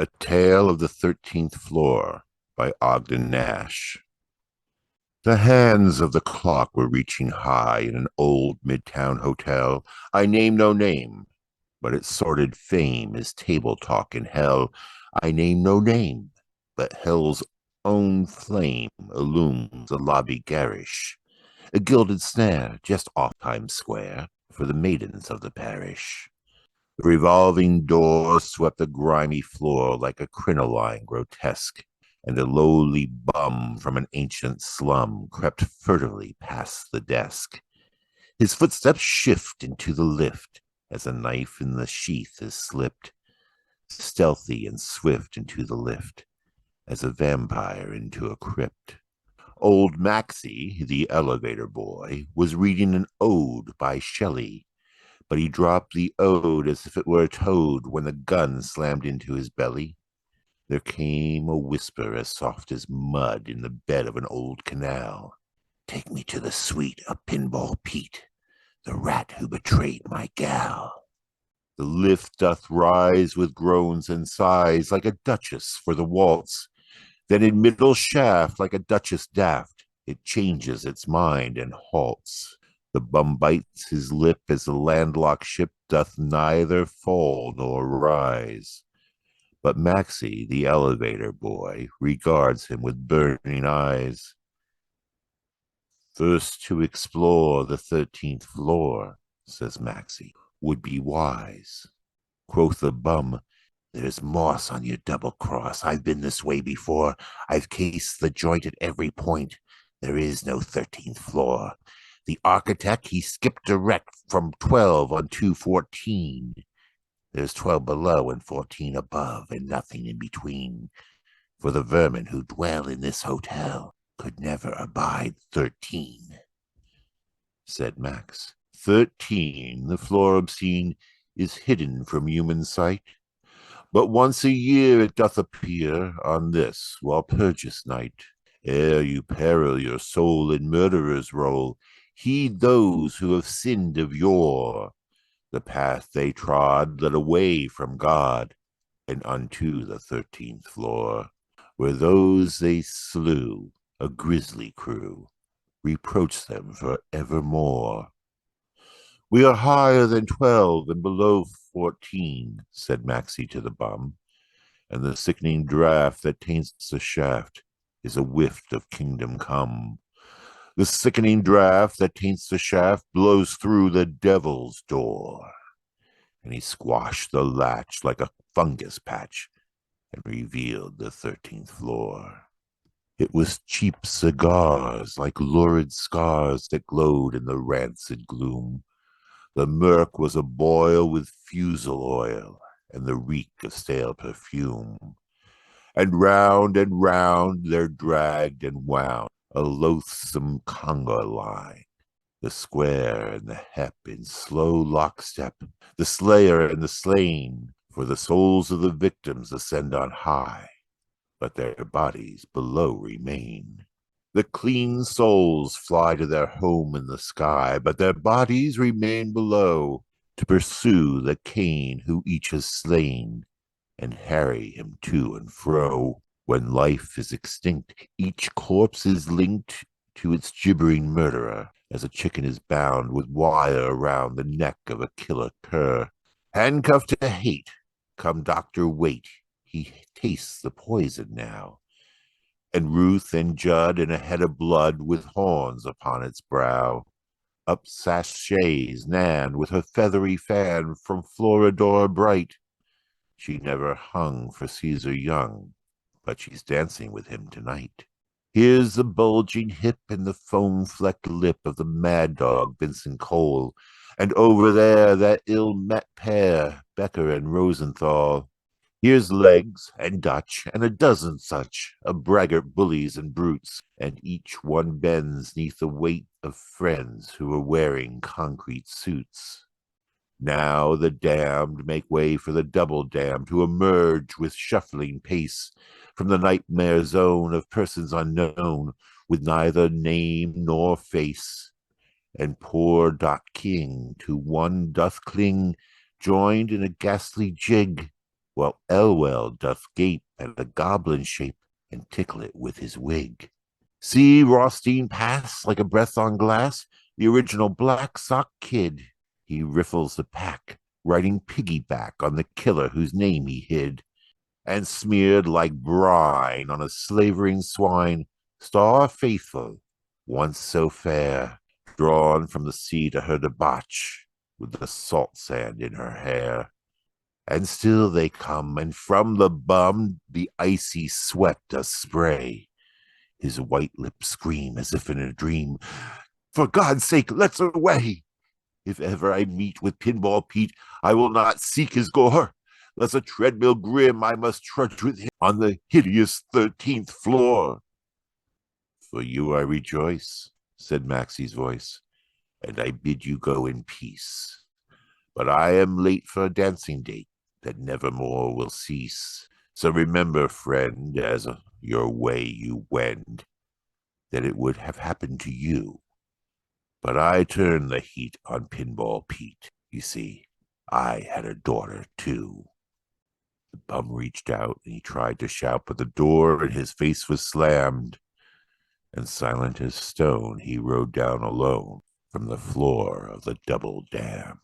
A Tale of the 13th Floor by Ogden Nash. The hands of the clock were reaching high in an old midtown hotel. I name no name, but its sordid fame is table talk in hell. I name no name, but hell's own flame illumes the lobby garish, a gilded snare just off Times Square for the maidens of the parish. The revolving door swept the grimy floor like a crinoline grotesque, and a lowly bum from an ancient slum crept furtively past the desk. His footsteps shift into the lift as a knife in the sheath is slipped, stealthy and swift into the lift as a vampire into a crypt. Old Maxie, the elevator boy, was reading an ode by Shelley, but he dropped the ode as if it were a toad when the gun slammed into his belly. There came a whisper as soft as mud in the bed of an old canal. Take me to the suite of Pinball Pete, the rat who betrayed my gal. The lift doth rise with groans and sighs like a duchess for the waltz. Then in middle shaft, like a duchess daft, it changes its mind and halts. The bum bites his lip as the landlocked ship doth neither fall nor rise. But Maxie, the elevator boy, regards him with burning eyes. First to explore the 13th floor, says Maxie, would be wise. Quoth the bum, there's moss on your double cross. I've been this way before. I've cased the joint at every point. There is no 13th floor. The architect, he skipped direct from 12 on to 14. There's 12 below and 14 above, and nothing in between. For the vermin who dwell in this hotel could never abide 13, said Max. 13, the floor obscene, is hidden from human sight. But once a year it doth appear on this Walpurgis night. Ere you peril your soul in murderer's role, heed those who have sinned of yore. The path they trod led away from God and unto the 13th floor, where those they slew, a grisly crew, reproach them for evermore. We are higher than 12 and below 14, said Maxie to the bum, and the sickening draught that taints the shaft is a whiff of kingdom come. The sickening draught that taints the shaft blows through the devil's door. And he squashed the latch like a fungus patch and revealed the 13th floor. It was cheap cigars like lurid scars that glowed in the rancid gloom. The murk was a boil with fusel oil and the reek of stale perfume. And round there dragged and wound a loathsome conga line, the square and the hep in slow lockstep, the slayer and the slain, for the souls of the victims ascend on high, but their bodies below remain. The clean souls fly to their home in the sky, but their bodies remain below to pursue the Cain who each has slain and harry him to and fro. When life is extinct, each corpse is linked to its gibbering murderer, as a chicken is bound with wire around the neck of a killer cur. Handcuffed to hate, come Dr. Waite, he tastes the poison now. And Ruth and Judd in a head of blood with horns upon its brow. Up sachets Nan with her feathery fan from Floridor bright. She never hung for Caesar Young, but she's dancing with him tonight. Here's the bulging hip and the foam-flecked lip of the mad dog Vincent Cole, and over there that ill-met pair, Becker and Rosenthal. Here's Legs and Dutch and a dozen such, of braggart bullies and brutes, and each one bends neath the weight of friends who are wearing concrete suits. Now the damned make way for the double damned to emerge with shuffling pace from the nightmare zone of persons unknown with neither name nor face. And poor Dot King to one doth cling, joined in a ghastly jig, while Elwell doth gape at the goblin shape and tickle it with his wig. See Rothstein pass like a breath on glass, the original Black Sock Kid. He riffles the pack, riding piggyback on the killer whose name he hid, and smeared like brine on a slavering swine, Star Faithful, once so fair, drawn from the sea to her debauch, with the salt sand in her hair. And still they come, and from the bum the icy sweat does spray. His white lips scream as if in a dream, "For God's sake, let's away! If ever I meet with Pinball Pete, I will not seek his gore. Lest a treadmill grim I must trudge with him on the hideous 13th floor." "For you I rejoice," said Maxie's voice, "and I bid you go in peace. But I am late for a dancing date that nevermore will cease. So remember, friend, as your way you wend, that it would have happened to you. But I turned the heat on Pinball Pete. You see, I had a daughter, too." The bum reached out and he tried to shout, but the door in his face was slammed. And silent as stone, he rode down alone from the floor of the double dam.